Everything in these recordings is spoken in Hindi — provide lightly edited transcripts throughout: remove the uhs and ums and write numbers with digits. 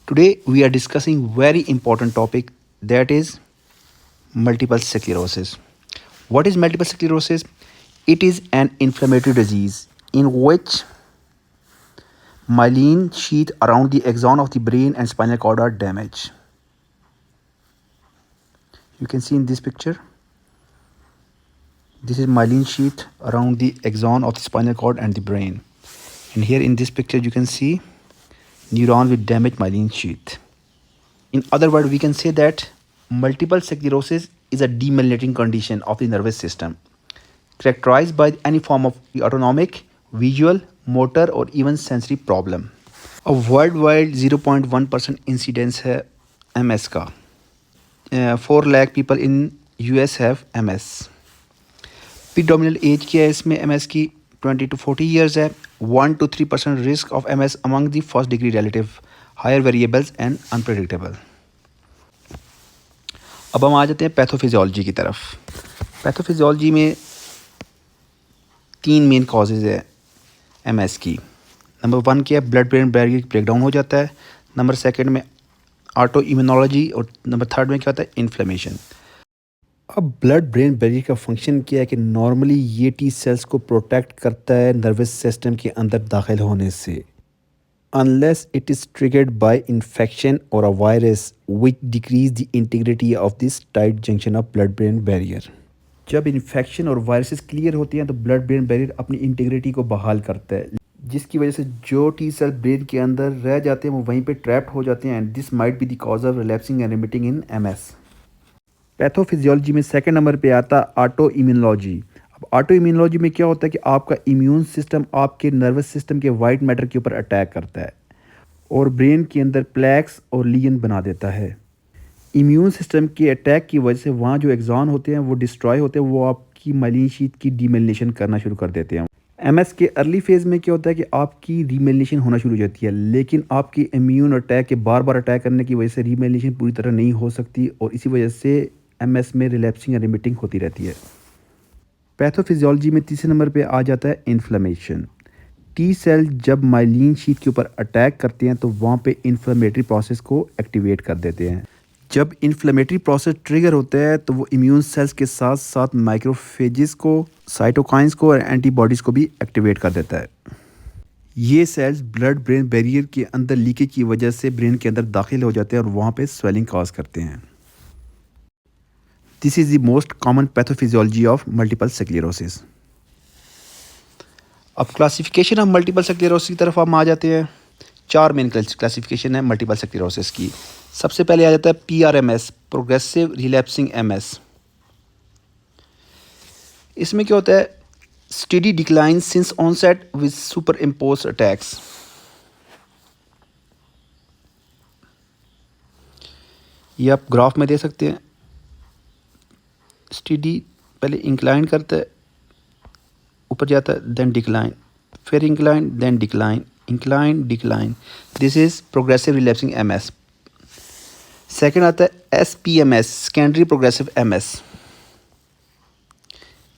Today we are discussing very important topic, that is multiple sclerosis. What is multiple sclerosis? It is an inflammatory disease in which myelin sheath around the axon of the brain and spinal cord are damaged. You can see in this picture. This is myelin sheath around the axon of the spinal cord and the brain. And here in this picture you can see neuron with damaged myelin sheath. In other words, we can say that multiple sclerosis is a demyelinating condition of the nervous system characterized by any form of autonomic, visual, motor or even sensory problem. A worldwide 0.1% incidence है MS का. 4 lakh people in US have MS. Predominant age क्या है इसमें MS की? 20 to 40 years है. 1 to 3% risk of MS among the first degree relative, higher variables and unpredictable. अब हम आ जाते हैं पैथोफिजियोलॉजी की तरफ. पैथोफिजियोलॉजी में 3 मेन कॉजेज़ है MS की. नंबर 1 क्या है? ब्लड ब्रेन बैरियर ब्रेकडाउन हो जाता है. नंबर 2 में ऑटो इम्यूनोलॉजी और नंबर 3 में क्या होता है? इन्फ्लेमेशन. अब ब्लड ब्रेन बैरियर का फंक्शन क्या है कि नॉर्मली ये टी सेल्स को प्रोटेक्ट करता है नर्वस सिस्टम के अंदर दाखिल होने से, unless it is triggered by infection or a virus which decrease the integrity of this tight junction of blood brain barrier. जब इन्फेक्शन और वायरसेस क्लियर होते हैं तो ब्लड ब्रेन बैरियर अपनी इंटीग्रिटी को बहाल करता है, जिसकी वजह से जो टी सेल ब्रेन के अंदर रह जाते हैं वो वहीं पे ट्रैप्ड हो जाते हैं, and this might be the cause of relapsing and remitting in MS. Pathophysiology में सेकंड नंबर पे आता ऑटो इम्यूनोलॉजी. अब ऑटो इम्यूनोलॉजी में क्या होता है कि आपका इम्यून सिस्टम आपके नर्वस सिस्टम के वाइट मैटर के ऊपर अटैक करता है और ब्रेन के अंदर प्लैक्स और लीजन बना देता है. इम्यून सिस्टम के अटैक की वजह से वहाँ जो एक्सॉन होते हैं वो डिस्ट्रॉय होते हैं, वो आपकी माइलिन शीथ की डीमेलिनेशन करना शुरू कर देते हैं. MS के अर्ली फेज़ में क्या होता है कि आपकी रीमेलिनेशन होना शुरू हो जाती है, लेकिन आपकी इम्यून अटैक के बार बार अटैक करने की वजह से रीमेलिनेशन पूरी तरह नहीं हो सकती और इसी वजह से MS में रिलैप्सिंग या रिमिटिंग होती रहती है. पैथोफिजियोलॉजी में तीसरे नंबर पे आ जाता है इन्फ्लेमेशन. टी सेल जब माइलिन शीथ के ऊपर अटैक करते हैं तो वहाँ पे इन्फ्लेमेटरी प्रोसेस को एक्टिवेट कर देते हैं. जब इन्फ्लेमेटरी प्रोसेस ट्रिगर होता है तो वो इम्यून सेल्स के साथ साथ माइक्रोफेजेस को, साइटोकाइंस को और एंटीबॉडीज़ को भी एक्टिवेट कर देता है. ये सेल्स ब्लड ब्रेन बैरियर के अंदर लीकेज की वजह से ब्रेन के अंदर दाखिल हो जाते हैं और वहाँ पे स्वेलिंग कॉज करते हैं. This is the most common pathophysiology of multiple sclerosis. अब क्लासिफिकेशन ऑफ मल्टीपल स्क्लेरोसिस की तरफ हम आ जाते हैं. 4 मेन क्लासिफिकेशन है मल्टीपल स्क्लेरोसिस की. सबसे पहले आ जाता है PRMS, प्रोग्रेसिव रिलैप्सिंग MS. इसमें क्या होता है? Steady decline since onset with superimpose attacks. ये आप ग्राफ में दे सकते हैं. स्टेडी पहले इंक्लाइन करता है, ऊपर जाता है, देन डिक्लाइन, फिर incline, then decline, incline, decline. This is progressive relapsing MS. Second आता है SPMS, सेकेंडरी प्रोग्रेसिव MS.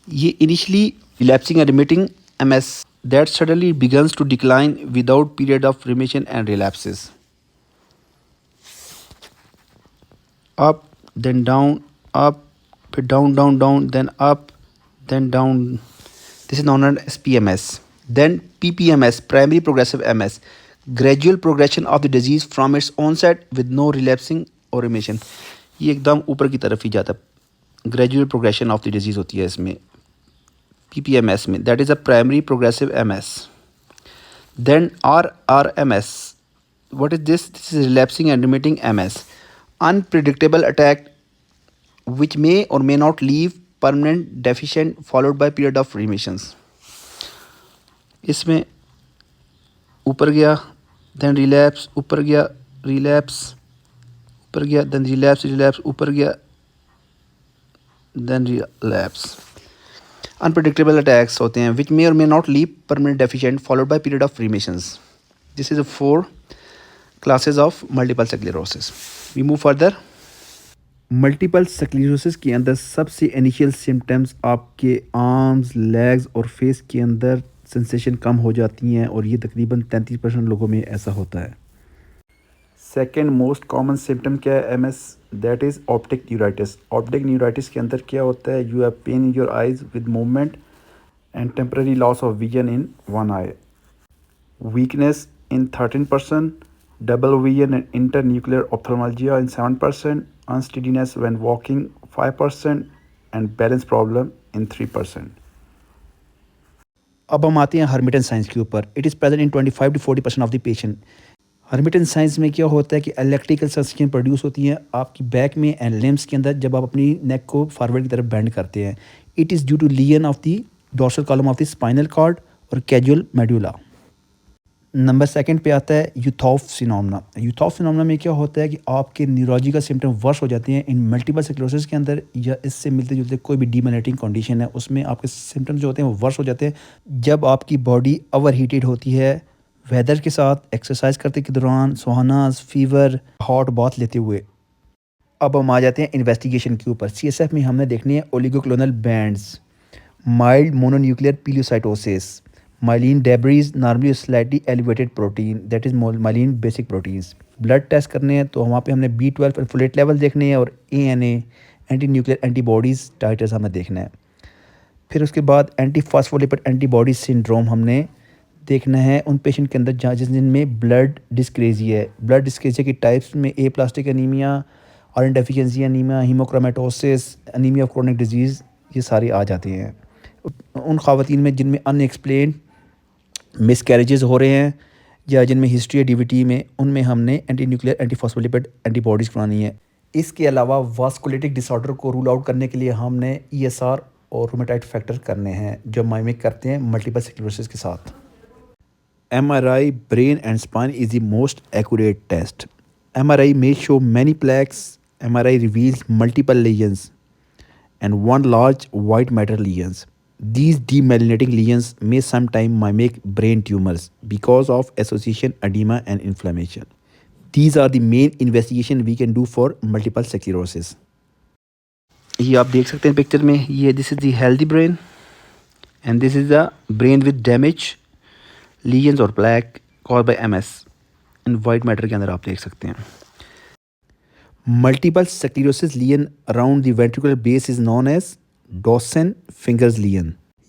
ये initially relapsing and remitting MS that suddenly begins to decline without period of remission and relapses. Up then down, up फिर down down down, then up then down. This is known as SPMS. Then PPMS, primary progressive MS, gradual progression of the disease from it's onset with no relapsing और रिमिशन. ये एकदम ऊपर की तरफ ही जाता है, gradual progression of the disease होती है इसमें PPMS में. That is a primary progressive MS. Then RRMS, what is this? This is relapsing and remitting MS, unpredictable attack which may or may not leave permanent deficient followed by period of remissions. इसमें ऊपर गया, then relapse, ऊपर गया, relapse, ऊपर गया, then relapse, relapse, ऊपर गया, then relapse. Unpredictable attacks होते हैं which may or may not leave permanent deficient followed by period of remissions. This is the 4 classes of multiple sclerosis. We move further. Multiple sclerosis के अंदर सबसे इनिशियल सिम्टम्स आपके आर्म्स, लेग्स और फेस के अंदर सेंसेशन कम हो जाती हैं और ये तकरीबन 33% लोगों में ऐसा होता है. सेकेंड मोस्ट कॉमन सिम्टम क्या है MS, that is optic neuritis. Optic neuritis के अंदर क्या होता है, you have pain in your eyes with movement and temporary loss of vision in one eye, weakness in 13%, double vision and internuclear ophthalmology in 7%, unsteadiness when walking 5%, and balance problem in 3%. अब हम आते हैं हर्मिटन साइंस के ऊपर। It is present in 25 to 40% of the patient. Lhermitte signs में क्या होता है कि इलेक्ट्रिकल सेंसेशन प्रोड्यूस होती हैं आपकी बैक में एंड लिम्स के अंदर जब आप अपनी नेक को फॉरवर्ड की तरफ बेंड करते हैं। It is due to lesion of the dorsal column of the spinal cord और कैजुअल मेडुला। नंबर सेकंड पे आता है यूथॉफ फिनोमेना। यूथॉफ फिनोमेना में क्या होता है कि आपके न्यूरोलॉजिकल सिम्टम वर्स हो जाते हैं इन मल्टीपल स्क्लेरोसिस के अंदर या इससे मिलते जुलते कोई भी डीमैलेटिंग कंडीशन है उसमें आपके सिम्टम्स जो होते हैं वो वर्स हो जाते हैं जब आपकी बॉडी ओवर हीटेड होती है वेदर के साथ, एक्सरसाइज करते के दौरान, सोहनास, फीवर, हॉट बाथ लेते हुए। अब हम आ जाते हैं इन्वेस्टिगेशन के ऊपर। CSF में हमने देखनी है oligoclonal bands, mild mononuclear pleocytosis, myelin debris, normally slightly elevated protein that is myelin basic proteins। Blood test करने हैं तो वहाँ पे हमने B12 और फोलेट लेवल देखने हैं और ANA anti nuclear antibodies titres हमें देखना है। फिर उसके बाद एंटी फॉस्फोलिपिड एंटीबॉडी सिंड्रोम हमने देखना है उन पेशेंट के अंदर जहाँ जिनमें ब्लड डिस्क्रेजिया है। ब्लड डिस्क्रेजिया की टाइप्स में aplastic anaemia, iron deficiency anaemia, haemochromatosis, anaemia of chronic disease, ये सारे आ जाते हैं। उन ख़वातीन में जिनमें अनएक्सप्लेन्ड मिसकैरेजेस हो रहे हैं या जिनमें हिस्ट्री है DVT में, उनमें हमने anti nuclear anti phospholipid antibodies करानी है। इसके अलावा वास्कुलेटिक डिसऑर्डर को रूल आउट करने के लिए हमने ESR और रूमेटाइड फैक्टर करने हैं जो माइमिक करते हैं मल्टीपल स्क्लेरोसिस के साथ। MRI brain and spine is the most accurate test. MRI may show many plaques. MRI reveals multiple lesions and one large white matter lesions. These demyelinating lesions may sometimes mimic brain tumors because of association, edema and inflammation. These are the main investigation we can do for multiple sclerosis. ये आप देख सकते हैं पिक्चर में, ये this is the healthy brain and this is the brain with damage lesions और plaque caused by MS in white matter के अंदर आप देख सकते हैं। Multiple sclerosis lesion around the ventricular base is known as Dawson fingers lesion.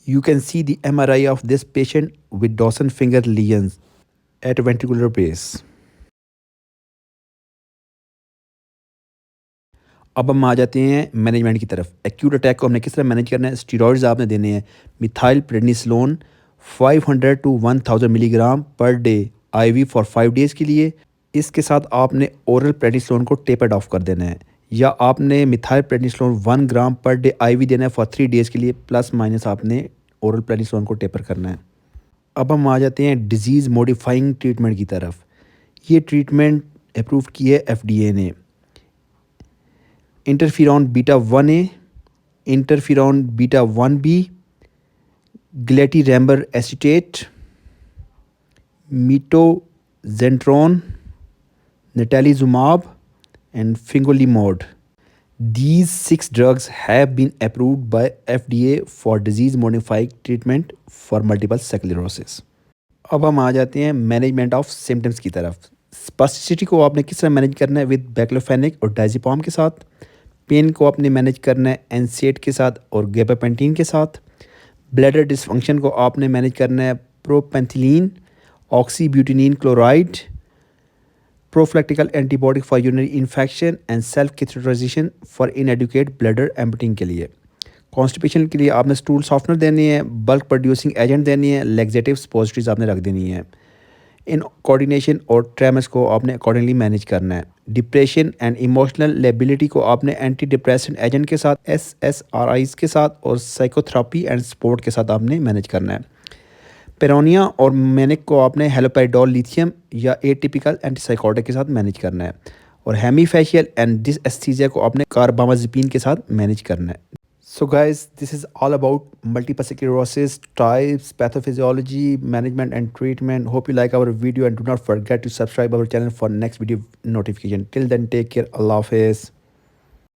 You can see the MRI of this patient with Dawson finger lesions at ventricular base. अब हम आ जाते हैं मैनेजमेंट की तरफ। एक्यूट अटैक को हमने किस तरह मैनेज करना है। स्टीरॉइड्स आपने देने हैं, methyl prednisolone 500 to 1000 milligram per day IV for 5 days के लिए। इसके साथ आपने ओरल प्रेडनिसोलोन को टेपर्ड ऑफ कर देना है या आपने मिथाइल प्रेडनिसोलोन 1 ग्राम पर डे IV देना है फॉर 3 डेज़ के लिए, प्लस माइनस आपने ओरल प्रेडनिसोलोन को टेपर करना है। अब हम आ जाते हैं डिजीज़ मॉडिफाइंग ट्रीटमेंट की तरफ। ये ट्रीटमेंट अप्रूव की है FDA ने। Interferon beta 1A, interferon beta 1B, glatiramer acetate, mitoxantrone, natalizumab and fingolimod. These 6 drugs have been approved by FDA for disease modifying treatment for multiple sclerosis. अब हम आ जाते हैं मैनेजमेंट ऑफ सिम्टम्स की तरफ। स्पास्टिसिटी को आपने किस तरह मैनेज करना है विद बैक्लोफेनिक और डायज़ेपाम के साथ। पेन को आपने मैनेज करना है एनसेट के साथ और गेबापेंटीन के साथ। ब्लैडर डिसफंक्शन को आपने मैनेज करना है propantheline, oxybutynin chloride, prophylactical antibody for urinary infection and self catheterisation for inadequate bladder emptying के लिए। कॉन्स्टिपेशन के लिए आपने स्टूल सॉफ्टनर देनी है, बल्क प्रोड्यूसिंग एजेंट देनी है, लेग्जेटिव सपोजिटरीज आपने रख देनी है। इन कोऑर्डिनेशन और ट्रेमर्स को आपने अकॉर्डिंगली मैनेज करना है। डिप्रेशन एंड इमोशनल लेबिलिटी को आपने एंटी डिप्रेसेंट एजेंट के साथ, SSRIs के साथ और साइकोथेरेपी एंड सपोर्ट के साथ आपने मैनेज करना है। पेरोनिया और मैनिक को आपने हेलोपेरिडोल लिथियम या एटिपिकल एंटीसाइकोटिक के साथ मैनेज करना है और हेमीफेशियल एंड डिसएस्थीसिया को आपने कार्बामाज़ेपिन के साथ मैनेज करना है। So guys, this is all about multiple sclerosis, types, pathophysiology, management and treatment. Hope you like our video and do not forget to subscribe our channel for next video notification. Till then, take care. Allah Hafiz.